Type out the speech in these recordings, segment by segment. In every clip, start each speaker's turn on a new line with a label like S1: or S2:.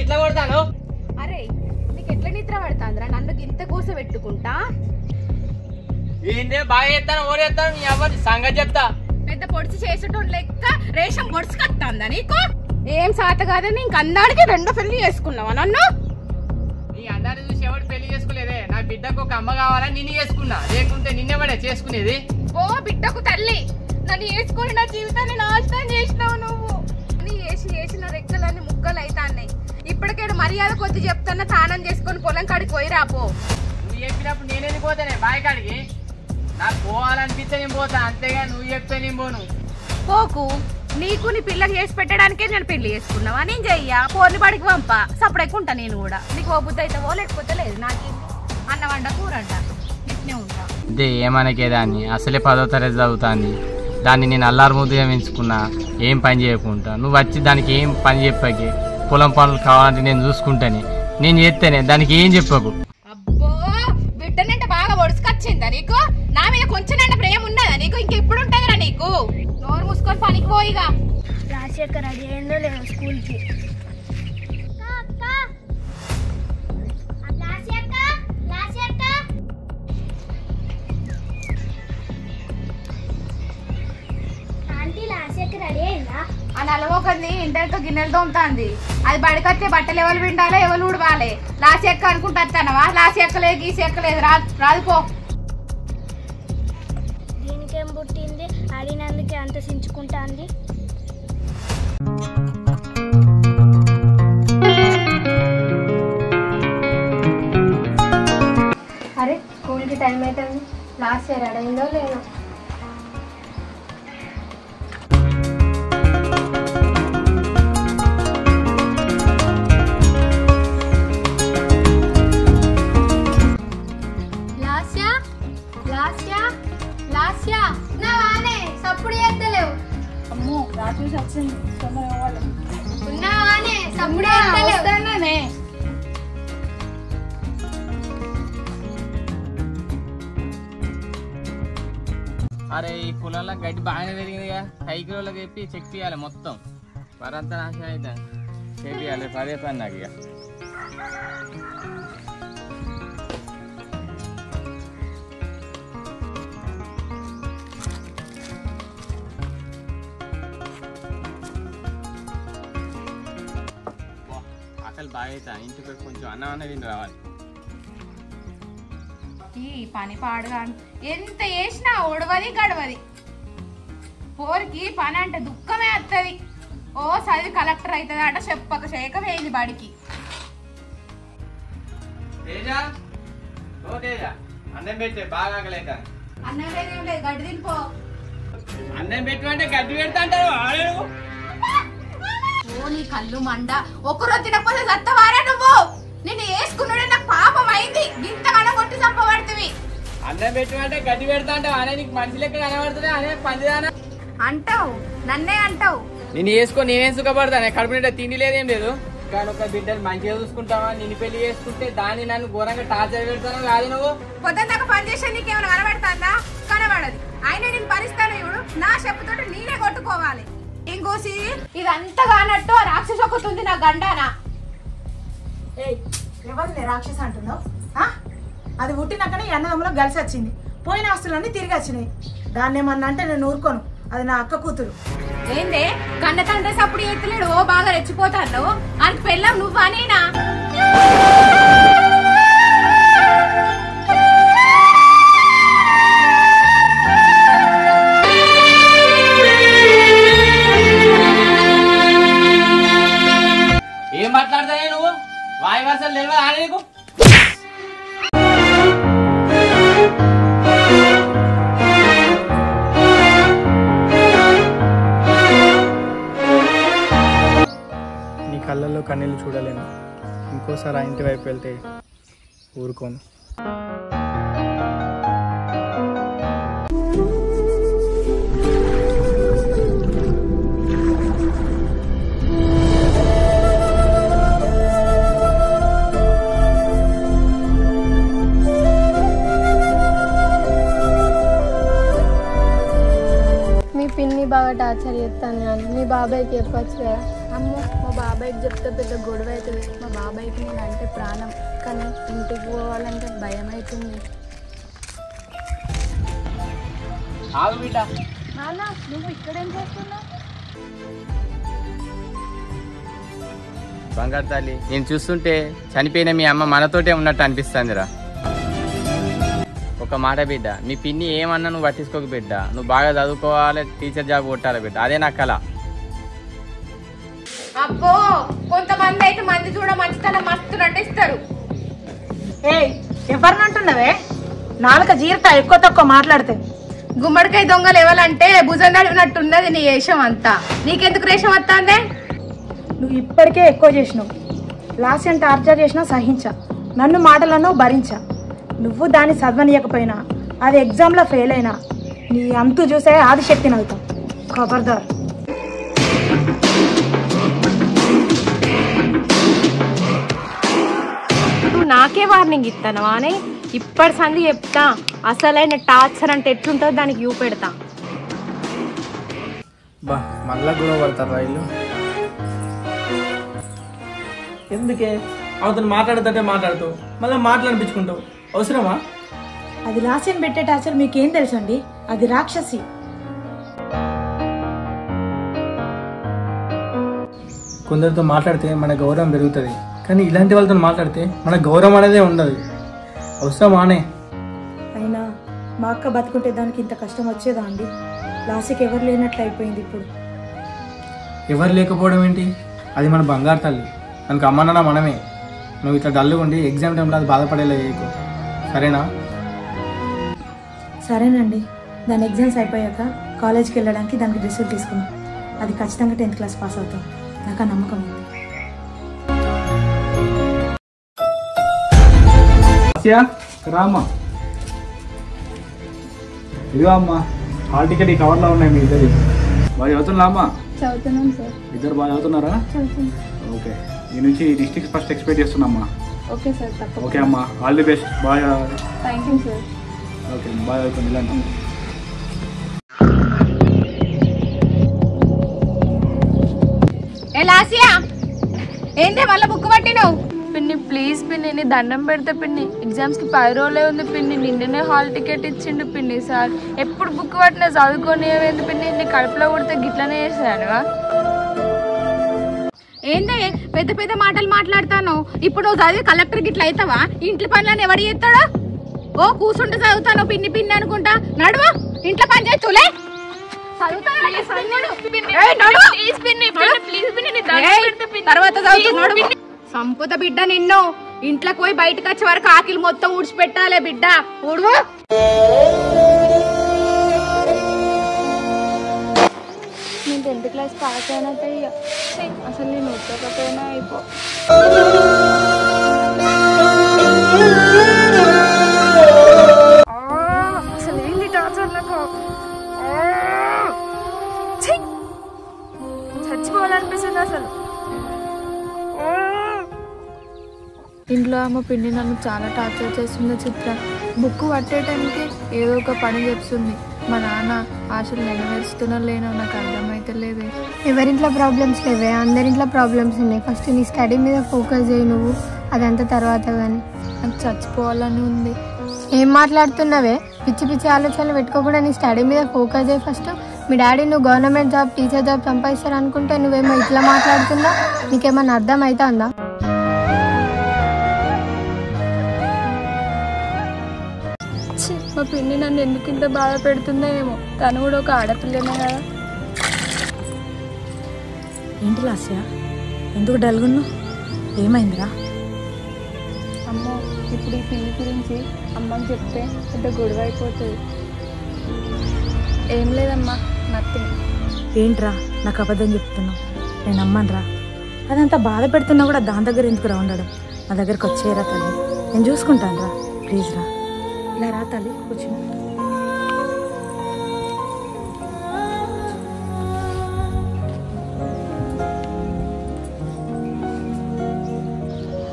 S1: ఇట్లా కొడతాను.
S2: అరే నీకు ఎట్లా నిద్ర పడతాందిరా నన్ను ఇంత కోస పెట్టుకుంటా?
S1: ఏంటే బాగా చేస్తాను ఓడేస్తాను నీ అవ్వని సంగతి చెప్తా.
S2: పెద్ద పొడిచి చేసేటోడు లెక్క రేషం పొడిచి కట్టాందా నీకు? ఏం సాత కాదని ఇంక అన్నాడికి రెండో పెళ్లి చేసుకున్నావా నన్ను?
S1: నీ అన్నాన్ని చూసి ఎవరు పెళ్లి చేసుకోలేదే. నా బిడ్డకు ఒక అమ్మ కావాలని నిన్ను చేసుకున్నా, లేకుంటే నిన్నెవడే చేసుకునేది?
S2: ఓ బిడ్డకు తల్లి, నన్ను వేసుకొని నా జీవితాన్ని నాశనం చేసినావు నువ్వు. చేసిన రెక్కలన్నీ ముక్కలు అవుతాన్నాయి. ఇప్పటికేడు మర్యాద కొద్ది చెప్తున్నా స్నానం చేసుకొని పొలం కాడికి పోయి రాపో.
S1: నువ్వు చెప్పినప్పుడు నేనేది పోతానే బావి కాడికి? నాకు పోవాలనిపిస్తే నేను పోతా, అంతేగా నువ్వు చెప్తే నేను పోను.
S2: పోకు, నీకు నీ పిల్లకి చేసి పెట్టడానికే నేను పెళ్లి చేసుకున్నావా? నేను చెయ్యా పోర్ని పడికి పంప సపడేకుంటా నేను కూడా. నీకు ఓ బుద్ధి అయితే ఓ లేకపోతే లేదు. నాకేంటి అన్న వంట కూరంట ఇట్నే ఉంటా.
S1: అదే ఏమనకే దాన్ని, అసలే 10వ తరగతి చదువుతాంది. దాన్ని నేను అల్లారు ముద్దుగా పెంచుకున్నా, ఏం పని చేయకుండా. నువ్వు వచ్చి దానికి ఏం పని చెప్పకే. పొలం పనులు కావాలంటే నేను చూసుకుంటానే, నేను చేస్తేనే, దానికి ఏం చెప్పకు.
S2: అబ్బో బిడ్డనంటే బాగా ఒడుచుకొచ్చిందా నీకు? నా మీద కొంచెం ప్రేమ ఉన్నదా నీకు? ఇంకెప్పుడు ఉంటుందిరా నీకు? నోరు మూసుకొని పనికి పోయిగా.
S3: రాజశేఖర్ రెడీ అయిందో లేదు స్కూల్కి?
S2: ఆ నలవోకంది ఇంటర్తో గిన్నెలు తోముతాంది. అది బడికొచ్చే బట్టలు ఎవరు విండాలి ఎవరు ఊడవాలి. లాసి ఎక్క అనుకుంటా వస్తానవా? లాసి ఎక్కలేదు గీసి ఎక్కలేదు, రాదుపో.
S3: దీనికేం పుట్టింది? అడిగినందుకే అంత సించుకుంటాంది. అరే స్కూల్కి టైం అవుతుంది. లాస్ట్ ఇయర్ అడైందో లేదో? సప్పుడు చేస్తలేవు.
S2: అమ్మో రాత్రి వచ్చింది తొందరగా.
S3: ఉన్నావానే సప్పుడు చేస్తలేవు.
S1: అరే ఈ పొలంలో గడ్డి బాగానే పెరిగిందిగా, సైకిళ్ళకి చెప్పి చెక్ చేయాలి మొత్తం. పరంతా నాశనం అయితే చేయాలి, పదే పని నాకు. ఇక అసలు బాగా అవుతా, ఇంటికి కొంచెం అన్నం తిని రావాలి.
S2: ఈ పని పాడుగా ఎంత వేసినా ఒడవది గడవది. పోరికి పని అంటే దుఃఖమే వస్తుంది. ఓ చదివి కలెక్టర్ అవుతుంది అట చెప్పక చేయక వేయింది బడికి.
S1: అన్నం పెట్టే బాగా ఆకలేదా?
S2: అన్నం లేదు గడ్డి తినిపో.
S1: అన్నం పెట్టమంటే గడ్డి పెడతా అంటారు.
S2: ఓ నీ కళ్ళు మండ. ఒక్కరోజు తినకపోతే సత్తవారా నువ్వు? నిన్ను వేసుకున్నాడే నాకు పాపం అయింది. గింతగానో కొట్టి చంపబడుతుంది.
S1: అన్నం పెట్టమంటే గడ్డి పెడతా అంటావు. అనే నీకు మనిషి లెక్క కనబడుతుంది. అనే పందిదానా
S2: అంటావు, నన్నే అంటావు.
S1: నేను వేసుకొని నేనేం సుఖపడతాను? కడుపు నిండా తిండి లేదేం లేదు. కానీ ఒక బిడ్డను మంచిగా చూసుకుంటావా? నిన్ను పెళ్లి చేసుకుంటే దాన్ని నన్ను ఘోరంగా టార్చర్ పెడతాను కాదు నువ్వు.
S2: పొద్దున్న దాకా పని చేసే నీకేమైనా కనబడతాందా? కనబడదు. అయినా నేను పరిస్తాను ఇవుడు. నా చెప్పుతోటి నేనే కొట్టుకోవాలి. ఇంకోసి ఇదంతా కానట్టు రాక్షస ఒకటి నా గండానా.
S4: ఎవరిని రాక్షస అంటున్నావు? అది పుట్టినాకనే అన్నదమ్ములో కలిసి వచ్చింది. పోయిన ఆస్తులన్నీ తిరిగి వచ్చినాయి. దాన్ని ఏమన్నా అంటే నేను ఊరుకోను. అది నా అక్క కూతురు.
S2: ఏందే కన్న తండ్రి సప్పుడు ఎత్తలేడు? ఓ బాగా రెచ్చిపోతాను. అంత పెళ్ళం నువ్వా నేనా?
S1: ఏం మాట్లాడతానే నువ్వు? వాయి వరుసలు తెలియదు ఆడే నీకు?
S5: నీ కళ్ళల్లో కన్నీళ్ళు చూడలేను. ఇంకోసారి ఆ ఇంటి వైపు వెళ్తే ఊరుకోను.
S3: మీ పిన్ని బాగా టార్చర్ చేస్తాను. మీ బాబాయ్కి చెప్పచ్చు కదా. అమ్మో మా బాబాయ్కి చెప్తే పెద్ద గొడవ అవుతుంది. మా బాబాయ్కి నేను అంటే ప్రాణం, కానీ ఇంటికి పోవాలంటే భయం అవుతుంది. నాన్న నువ్వు ఇక్కడేం చేస్తున్నావు?
S1: బంగారు తల్లి, నేను చూస్తుంటే చనిపోయిన మీ అమ్మ మనతోటే ఉన్నట్టు అనిపిస్తుందిరా. ఒక మాట బిడ్డ, మీ పిన్ని ఏమన్నా నువ్వు పట్టించుకోక బిడ్డ. నువ్వు బాగా చదువుకోవాలి, టీచర్ జాబ్ కొట్టాలి బిడ్డ, అదే నా కళ.
S2: అబ్బో కొంతమంది అయితే మంది చూడ మంచితనం మస్తు నటిస్తారు.
S4: ఎవరినంటున్నావే? నాలుక జీరత ఎక్కువ తక్కువ మాట్లాడితే.
S2: గుమ్మడికాయ దొంగలు ఎవరంటే భుజం నడినట్టున్నది నీ వేషం అంతా. నీకెందుకు రేషం వస్తాందే?
S4: నువ్వు ఇప్పటికే ఎక్కువ చేసినావు. లాస్ట్ టైం టార్చర్ చేసినా సహించా, నన్ను మాటలను భరించా. నువ్వు దాన్ని చదవనీయకపోయినా, అది ఎగ్జామ్లో ఫెయిల్ అయినా నీ అంతు చూసే ఆదిశక్తిని అవుతాం. ఖబర్దార్.
S2: నువ్వు నాకే వార్నింగ్ ఇస్తాను అని ఇప్పటి సంది చెప్తా. అసలైన టార్చర్ అంటే ఎట్లుంటుందో దానికి చూపెడతా.
S5: బా మళ్ళా గొడవ పడతారు రైలు. ఎందుకే అవతను మాట్లాడుతుంటే మాట్లాడుతావు, మళ్ళీ మాట్లాడిపించుకుంటావు, అవసరమా?
S4: అది లాస్యం పెట్టే టార్చర్ మీకేం తెలుసండి? అది రాక్షసి.
S5: కొందరితో మాట్లాడితే మన గౌరవం పెరుగుతుంది, కానీ ఇలాంటి వాళ్ళతో మాట్లాడితే మన గౌరవం అనేదే ఉండదు. అవసరమానే?
S4: అయినా మా అక్క బతుకుంటే దానికి ఇంత కష్టం వచ్చేదా అండి? లాస్ట్కి ఎవరు లేనట్లు అయిపోయింది ఇప్పుడు.
S5: ఎవరు లేకపోవడం ఏంటి? అది మన బంగారు తల్లి, మనకు అమ్మనన్నా మనమే. నువ్వు ఇట్లా డల్లుగా ఉండి ఎగ్జామ్ టైంలో అది బాధపడేలా చేయకు, సరేనా?
S4: సరేనండి. దాని ఎగ్జామ్స్ అయిపోయాక కాలేజ్కి వెళ్ళడానికి దానికి రిసల్ట్ తీసుకున్నాం. అది ఖచ్చితంగా 10th క్లాస్ పాస్ అవుతాం, నాకు ఆ నమ్మకం ఉంది.
S5: రామ్మా, ఇదిగో అమ్మా హాల్ టికెట్ ఈ కవర్లో ఉన్నాయి మీ ఇద్దరి. బాగా చదువుతున్నా అమ్మా?
S3: చదువుతున్నాం సార్.
S5: ఇద్దరు బాగా చదువుతున్నారా?
S3: చదువుతున్నాం.
S5: ఓకే, ఈ నుంచి డిస్ట్రిక్ట్ ఫస్ట్ ఎక్స్పెక్ట్ చేస్తున్నామ్మా.
S3: ఓకే సార్, తప్పకుండా.
S5: ఓకే అమ్మా, ఆల్ ది బెస్ట్. బాగా.
S3: Thank you sir.
S5: ఓకే, బాగా చదువుతుంది ఇలాంటి.
S2: ఏ లాసియా, ఏందే మళ్ళీ బుక్ పట్టినావు?
S3: పిన్ని ప్లీజ్ పిన్ని, నీ దండం పెడితే పిన్ని, ఎగ్జామ్స్కి 10 రోజులే ఉంది పిన్ని. నిన్ననే హాల్ టికెట్ ఇచ్చిండు పిన్ని సార్. ఎప్పుడు బుక్ పట్టినా చదువుకొని ఏమైంది పిన్ని? నీ కడుపులో కొడితే గిట్లనే చేశానుగా.
S2: ఏందే పెద్ద పెద్ద మాటలు మాట్లాడతాను? ఇప్పుడు నువ్వు చదివి కలెక్టర్ గిట్ల అవుతావా? ఇంట్లో పనులను ఎవడు చేస్తాడా? ఓ కూర్చుంటే చదువుతాను పిన్ని పిన్ని అనుకుంటా. నడువా, ఇంట్లో పని చేస్తులే. తర్వాత సంపుత బిడ్డ నిన్ను. ఇంట్లోకి పోయి బయటకు వచ్చే వరకు ఆకిలి మొత్తం ఊడ్చిపెట్టాలే బిడ్డ. ఊడువా.
S3: నేను 10th క్లాస్ పాస్ అయినట్టే. అసలు నేను వచ్చకపోయినా అయిపో. అసలు ఏంటి టార్చర్ నాకు? చచ్చిపోవాలనిపిస్తుంది అసలు. ఇంట్లో మా పిన్ని నన్ను చాలా టార్చర్ చేస్తుంది చిత్ర. బుక్ పట్టే టైంకి ఏదో ఒక పని చెప్తుంది. మా నాన్న ఆశలు నెరవేరుస్తున్నా లేనో నాకు అర్థమైతే లేదే.
S6: ఎవరింట్లో ప్రాబ్లమ్స్ లేవే, అందరింట్లో ప్రాబ్లమ్స్ ఉన్నాయి. ఫస్ట్ నీ స్టడీ మీద ఫోకస్ చేయి నువ్వు, అదంతా తర్వాత. కానీ
S3: నాకు చచ్చిపోవాలని ఉంది.
S6: ఏం మాట్లాడుతున్నావే? పిచ్చి పిచ్చి ఆలోచనలు పెట్టుకోకుండా నీ స్టడీ మీద ఫోకస్ చేయి ఫస్ట్. మీ డాడీ నువ్వు గవర్నమెంట్ జాబ్, టీచర్ జాబ్ సంపాదిస్తారు అనుకుంటే నువ్వేమో ఇట్లా మాట్లాడుతున్నా. నీకేమన్నా అర్థం అవుతుందా?
S3: మా పిన్ని నన్ను ఎందుకు ఇంత బాధ పెడుతుందో ఏమో. తను కూడా ఒక ఆడపిల్లనే కదా.
S4: ఏంటి లాస్య, ఎందుకు డల్గున్నావు? ఏమైందిరా?
S3: అమ్మో, ఇప్పుడు ఈ పిల్లి గురించి అమ్మకి చెప్తే పెద్ద గొడవ అయిపోతుంది. ఏం లేదమ్మా, నథింగ్.
S4: ఏంట్రా నాకు అబద్ధం చెప్తున్నావు? నేను నమ్మనురా. అదంతా బాధ పెడుతున్నా కూడా దాని దగ్గర ఎందుకు ఉండడం? నా దగ్గరకు వచ్చేయరా తల్లి, నేను చూసుకుంటాను రా. ప్లీజ్ రా, ఇలా రా తల్లి, కూర్చో.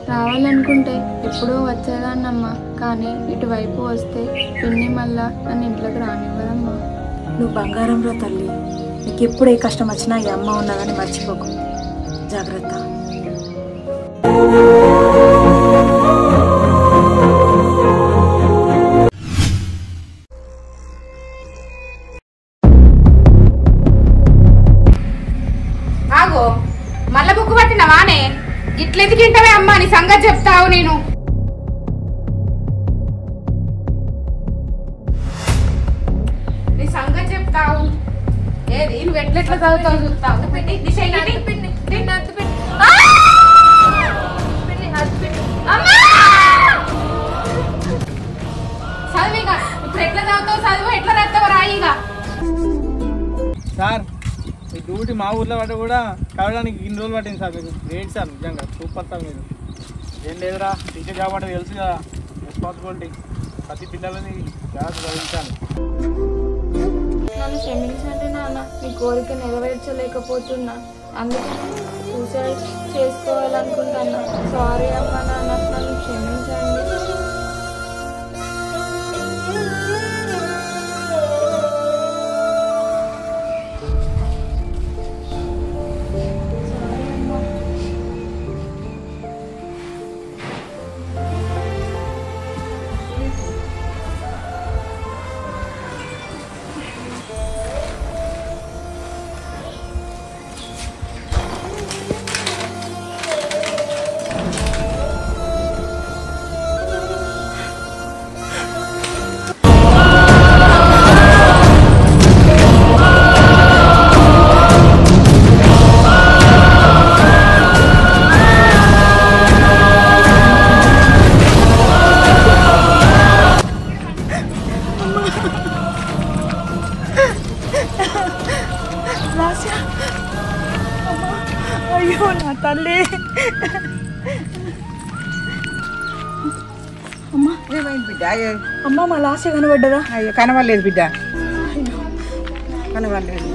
S3: రావాలనుకుంటే ఎప్పుడో వచ్చేదాన్నమ్మా, కానీ ఇటువైపు వస్తే పిన్ని మళ్ళా నన్ను ఇంట్లోకి రానివ్వదమ్మా.
S4: నువ్వు బంగారం రా తల్లి. నీకు ఎప్పుడు ఏ కష్టం వచ్చినా ఈ అమ్మ ఉన్నదని మర్చిపోకు. జాగ్రత్త.
S2: ఆగో మళ్ళా బుక్ పట్టినవానే? ఇట్లెందుకు తింటావే అమ్మా? నీ సంగతి చెప్తావు. నేను నీ సంగతి చెప్తావు. ఏది నువ్వు ఎట్లెట్లా చదువుతావు చూస్తావు. చదివిగా ఇప్పుడు ఎట్లా చదువుతావు? చదువు ఎట్లా రాస్తావు? రాయిగా.
S5: సార్ మీ డ్యూటీ మా ఊర్లో పట్ట కూడా కావడానికి ఇన్ని రోజులు పట్టింది సార్. మీకు గ్రేట్ సార్, నిజంగా సూపర్ సార్. మీరు ఏం లేదురా, టీచర్ జాబ్ అంటే తెలుసు కదా, రెస్పాన్సిబిలిటీ. ప్రతి పిల్లలని జాగ్రత్త చదివించాలి.
S3: నన్ను క్షమించండి నాన్న, నీ కోరిక నెరవేర్చలేకపోతున్నా, అందుకే సూసైడ్ చేసుకోవాలనుకుంటున్నా. సారీ అమ్మ నాన్న, నన్ను క్షమించండి.
S4: అయ్యో నా తల్లి. అమ్మా
S7: ఏమైంది బిడ్డ?
S4: అమ్మ మా లాస్య కనబడ్డదా?
S7: అయ్యో కనవలేదు బిడ్డ, కనవలేదు.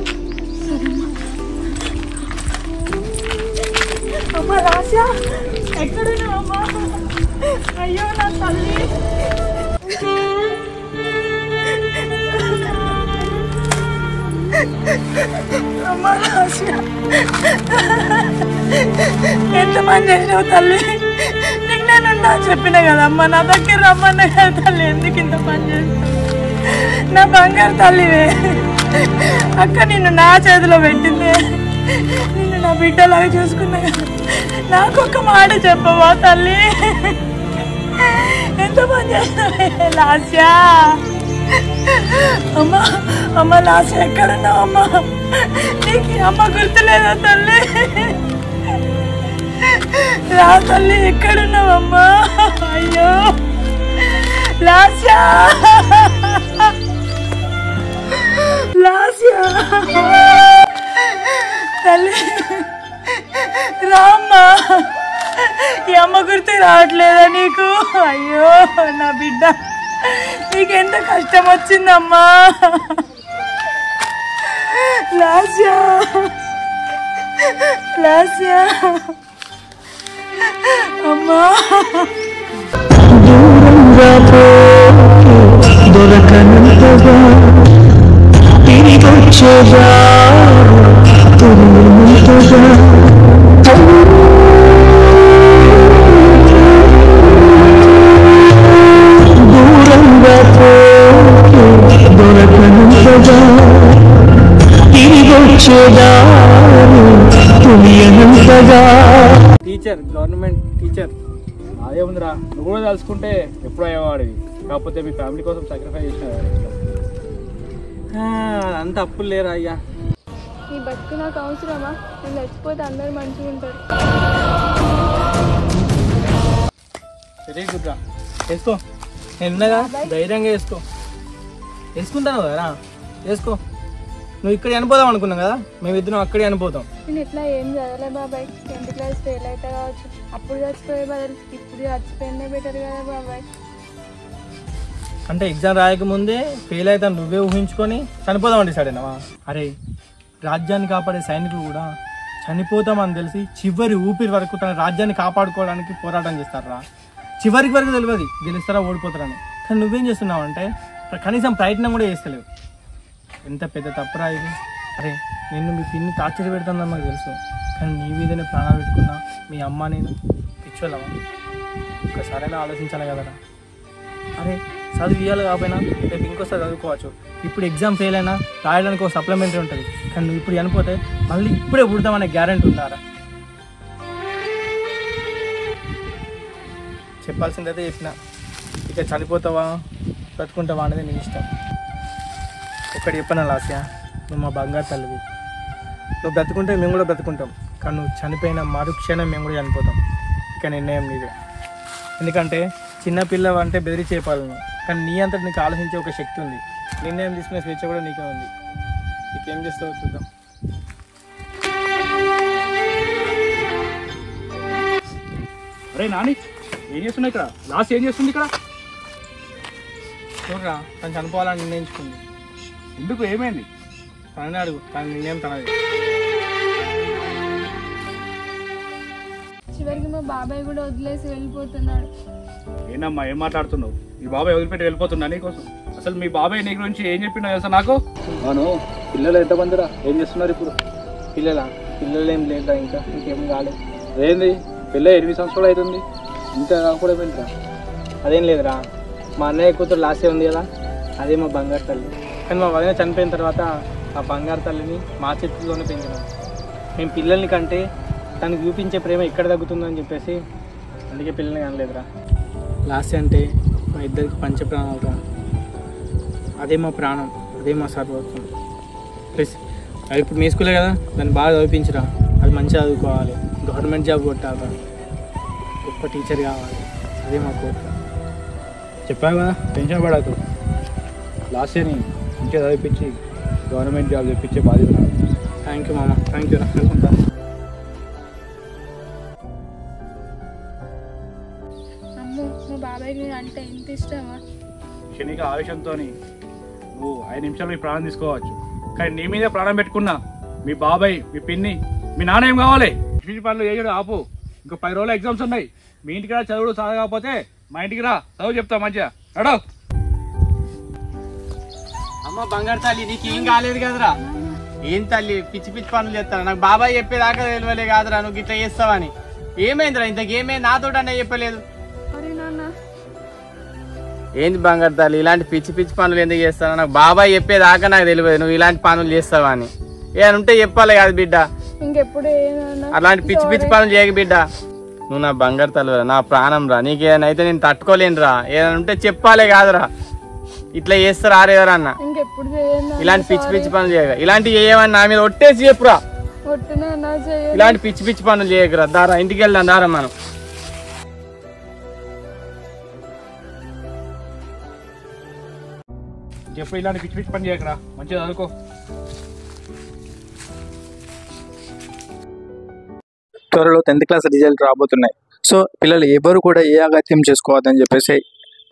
S4: అమ్మ లాస్య ఎక్కడున్నావు అమ్మా? అయ్యో నా తల్లి. అమ్మ లాస్య ఎంత పని చేసినావు తల్లి? నీకు నేనున్నా చెప్పిన కదమ్మా, నా దగ్గర రమ్మన్నా కదా తల్లి. ఎందుకు ఇంత పని చేస్తావు? నా బంగారు తల్లివే. అక్క నిన్ను నా చేతిలో పెట్టిందే, నిన్ను నా బిడ్డలాగా చూసుకున్నా కదా. నాకు ఒక మాట చెప్పవా తల్లి? ఎంత పని చేస్తావే లాస్యా? అమ్మా అమ్మ లాస్య ఎక్కడున్నావు అమ్మా? నీకు అమ్మ గుర్తులేదా తల్లి? రా తల్లి, ఎక్కడున్నావమ్మా? అయ్యో లాస్య, లాస్య తల్లి రామ్మా. ఈ అమ్మ గుర్తు రావట్లేదా నీకు? అయ్యో నా బిడ్డ, నీకెంత కష్టం వచ్చిందమ్మా. లాస్య, లాస్య అమ్మా.
S8: దూరంగా దొరకనంతగా తిరిగొచ్చేదా తురినంతగా దూరంగా దొరకనంతగా తిరిగొచ్చేదా తులియనంతగా.
S5: టీచర్, గవర్నమెంట్ టీచర్ అదే ఉందిరా. నువ్వు కూడా తలుచుకుంటే ఎప్పుడో అయ్యేవాడివి, కాకపోతే మీ ఫ్యామిలీ కోసం సాక్రిఫైస్ చేసిన. అంత అప్పులు లేరా అయ్యా?
S3: నీ బతుకు నాకు అవసరమా? నేను చచ్చిపోతే అందరు మంచిగా ఉంటారు.
S5: సరే గుడ్రా, వేసుకో. నేను ఉన్నగా, ధైర్యంగా వేసుకో. వేసుకుంటాను కదరా, వేసుకో. నువ్వు ఇక్కడ చనిపోదాం అనుకున్నావు కదా, మేమిద్దరం అక్కడే చనిపోతాం.
S3: నేను ఇట్లా ఏం చదవలే బాబాయ్, 10th క్లాస్ ఫెయిల్ అవుతా కావచ్చు. అప్పుడు చచ్చిపోయే బదులు ఇప్పుడు చచ్చిపోయిందే బెటర్ కదా బాబాయ్.
S5: అంటే ఎగ్జామ్ రాయకముందే ఫెయిల్ అవుతాను నువ్వే ఊహించుకొని చనిపోదామని డిసైడ్ అయినావా? అరే, రాజ్యాన్ని కాపాడే సైనికులు కూడా చనిపోతామని తెలిసి చివరి ఊపిరి వరకు తన రాజ్యాన్ని కాపాడుకోవడానికి పోరాటం చేస్తారా. చివరికి వరకు తెలియదు గెలుస్తారా ఓడిపోతారని. కానీ నువ్వేం చేస్తున్నావు అంటే కనీసం ప్రయత్నం కూడా చేస్తలేవు. ఎంత పెద్ద తప్పురా ఇది. అరే నిన్ను మీ పిన్ని టార్చర్ పెడుతుందని నాకు తెలుసు, కానీ నీ మీదనే ప్రాణాలు పెట్టుకున్నా మీ అమ్మ నేను పిచ్చోళ్ళమా? ఒక్కసారైనా ఆలోచించాలి కదరా. అరే చదువు ఇవ్వాలి కాకపోయినా రేపు ఇంకోసారి చదువుకోవచ్చు. ఇప్పుడు ఎగ్జామ్ ఫెయిల్ అయినా రాయడానికి ఒక సప్లిమెంటరీ ఉంటుంది, కానీ నువ్వు ఇప్పుడు చనిపోతే మళ్ళీ ఇప్పుడే పుడతామనే గ్యారెంటీ ఉందారా? చెప్పాల్సిందైతే చెప్పిన, ఇక చనిపోతావా బ్రతుకుంటావా అనేది నీ ఇష్టం. ఒక్కటి చెప్పనా లాస్య, నువ్వు మా బంగారు తల్లివి. నువ్వు బ్రతుకుంటే మేము కూడా బ్రతుకుంటాం, కానీ నువ్వు చనిపోయిన మరుక్షణం మేము కూడా చనిపోతాం. ఇక నిర్ణయం నీదే. ఎందుకంటే చిన్నపిల్ల అంటే బెదిరి చేపాలను, కానీ నీ అంతటి నీకు ఆలోచించే ఒక శక్తి ఉంది. నిర్ణయం తీసుకునే స్వేచ్ఛ కూడా నీకే ఉంది. నీకేం చేస్తావో చూద్దాం.
S7: అరే నాని, ఏం చేస్తున్నావు ఇక్కడ? లాస్ట్ ఏం చేస్తుంది ఇక్కడ?
S5: చూడరా, తను చనిపోవాలని నిర్ణయించుకుంది.
S7: ఎందుకు, ఏమైంది?
S5: తననే అడుగు, తన నిర్ణయం తనది.
S3: చివరికి మా బాబాయ్ కూడా వదిలేసి వెళ్ళిపోతున్నాడు.
S7: ఏంటమ్మా ఏం మాట్లాడుతున్నావు? మీ బాబాయ్ వదిలిపెట్టి వెళ్ళిపోతున్నా నీకోసం? అసలు మీ బాబాయ్ నీ గురించి ఏం చెప్పినా తెలుసా నాకు?
S5: అవును, పిల్లలు ఎంతమందిరా? ఏం చేస్తున్నారు ఇప్పుడు? పిల్లలు ఏం లేదా, ఇంకేం కాలేదు.
S7: ఏంది పిల్ల 8 సంవత్సరాలు అవుతుంది, ఇంకా కూడా ఏంటిరా?
S5: అదేం లేదురా, మా అన్నయ్య కూతురు లాస్టే ఉంది కదా, అదే మా బంగారు తల్లి. కానీ మా వదిన చనిపోయిన తర్వాత ఆ బంగారు తల్లిని మా చేతుల్లోనే పెంచినాం. మేము పిల్లల్ని కంటే తనకు చూపించే ప్రేమ ఎక్కడ తగ్గుతుందని చెప్పేసి అందుకే పిల్లల్ని కనలేదురా. లాస్ట్ అంటే మా ఇద్దరికి పంచప్రాణాలు రా. అదే మా ప్రాణం, అదే మా సర్వస్వం. ప్లీజ్, అది ఇప్పుడు మీ స్కూలే కదా, దాన్ని బాగా చదివించరా. అది మంచిగా చదువుకోవాలి, గవర్నమెంట్ జాబ్ కొట్టాలి, గొప్ప టీచర్ కావాలి, అదే మా కోరిక.
S7: చెప్పావు కదా, టెన్షన్ పడద్దు. లాస్ట్ ఇయర్ని మంచిగా చదివించి గవర్నమెంట్ జాబ్ తెప్పించే బాధ్యత నాది.
S5: థ్యాంక్ యూ మామ, థ్యాంక్ యూ. అనుకుంటా
S3: అమ్మో, మా బాబాయ్కి నేను అంటే ఎంత ఇష్టమా?
S7: క్షణిక ఆవేశంతో నువ్వు 5 నిమిషాలు మీ ప్రాణం తీసుకోవచ్చు, కానీ నీ మీద ప్రాణం పెట్టుకున్నా మీ బాబాయ్, మీ పిన్ని, మీ నాన్న ఏం కావాలి? పిచ్చి పనులు చేయడం ఆపు. ఇంకా 10 రోజులు ఎగ్జామ్స్ ఉన్నాయి. మీ ఇంటికి రా, చదువుడు చదవకపోతే మా ఇంటికి రా, చదువు చెప్తా మంచిగా. నడు.
S1: అమ్మ బంగారు తల్లి, నీకు ఏం కాలేదు కదరా? ఏం తల్లి పిచ్చి పిచ్చి పనులు చేస్తాను? నాకు బాబాయ్ చెప్పేదాకా తెలియలే కాదురా నువ్వు ఇట్లా చేస్తావని. ఏమైందిరా ఇంతకేమే? నాతో అనే చెప్పలేదు.
S3: అరే నాన్న,
S1: ఏంది బంగారు తల్లి ఇలాంటి పిచ్చి పిచ్చి పనులు ఎందుకు చేస్తావు? నాకు బాబాయ్ చెప్పేదాకా నాకు తెలియదు నువ్వు ఇలాంటి పనులు చేస్తావా అని. ఏమైనా ఉంటే చెప్పాలి కాదు బిడ్డ,
S3: ఇంకెప్పుడు
S1: అలాంటి పిచ్చి పిచ్చి పనులు చేయక బిడ్డ. నువ్వు నా బంగారు తల్లిరా, నా ప్రాణం రా. నీకు ఏదైనా అయితే నేను తట్టుకోలేనురా. ఏదైనా ఉంటే చెప్పాలే కాదురా, ఇట్లా చేస్తారు ఆరేవరన్నా.
S3: ఇంకెప్పుడు
S1: ఇలాంటి పిచ్చి పిచ్చి పనులు చేయక, ఇలాంటివి చేయమని నా మీద ఒట్టేసి చెప్పురా. ఇలాంటి పిచ్చి పిచ్చి పనులు చేయకరా. దారా ఇంటికి వెళ్దాం, దారా మనం.
S7: చెప్పు, ఇలాంటి పిచ్చి పిచ్చి పని చేయకరా, మంచిగా చదువుకో.
S5: త్వరలో 10th క్లాస్ రిజల్ట్ రాబోతున్నాయి. సో పిల్లలు ఎవరు కూడా ఏ అగత్యం చేసుకోవద్దని చెప్పేసి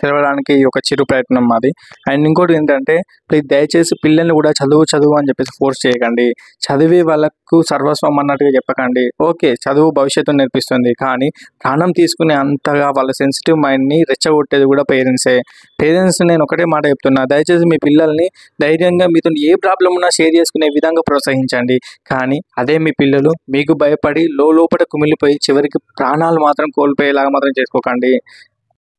S5: తెలవడానికి ఈ ఒక చిరు ప్రయత్నం మాది. అండ్ ఇంకోటి ఏంటంటే, ప్లీజ్ దయచేసి పిల్లల్ని కూడా చదువు అని చెప్పేసి ఫోర్స్ చేయకండి. చదివే వాళ్ళకు సర్వస్వం అన్నట్టుగా చెప్పకండి. ఓకే, చదువు భవిష్యత్తు నేర్పిస్తుంది, కానీ ప్రాణం తీసుకునే అంతగా వాళ్ళ సెన్సిటివ్ మైండ్ని రెచ్చగొట్టేది కూడా పేరెంట్సే. పేరెంట్స్ నేను ఒకటే మాట చెప్తున్నా, దయచేసి మీ పిల్లల్ని ధైర్యంగా మీతో ఏ ప్రాబ్లం ఉన్నా షేర్ చేసుకునే విధంగా ప్రోత్సహించండి. కానీ అదే మీ పిల్లలు మీకు భయపడి లోపల కుమిలిపోయి చివరికి ప్రాణాలు మాత్రం కోల్పోయేలాగా మాత్రం చేసుకోకండి.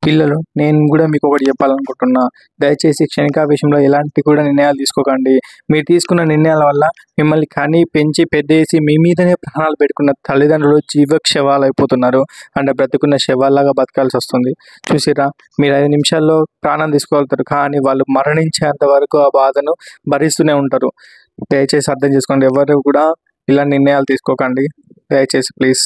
S5: పిల్లలు, నేను కూడా మీకు ఒకటి చెప్పాలనుకుంటున్నా, దయచేసి క్షణికావేశంలో ఎలాంటి కూడా నిర్ణయాలు తీసుకోకండి. మీరు తీసుకున్న నిర్ణయాల వల్ల మిమ్మల్ని కని పెంచి పెద్దేసి మీ మీదనే ప్రాణాలు పెట్టుకున్న తల్లిదండ్రులు జీవక్షవాలు అయిపోతున్నారు. అంటే బ్రతుకున్న శవాల్లాగా బతకాల్సి వస్తుంది. చూసిరా, మీరు 5 నిమిషాల్లో ప్రాణం తీసుకోగలుగుతారు, కానీ వాళ్ళు మరణించేంత వరకు ఆ బాధను భరిస్తూనే ఉంటారు. దయచేసి అర్థం చేసుకోండి, ఎవరు కూడా ఇలా నిర్ణయాలు తీసుకోకండి దయచేసి, ప్లీజ్.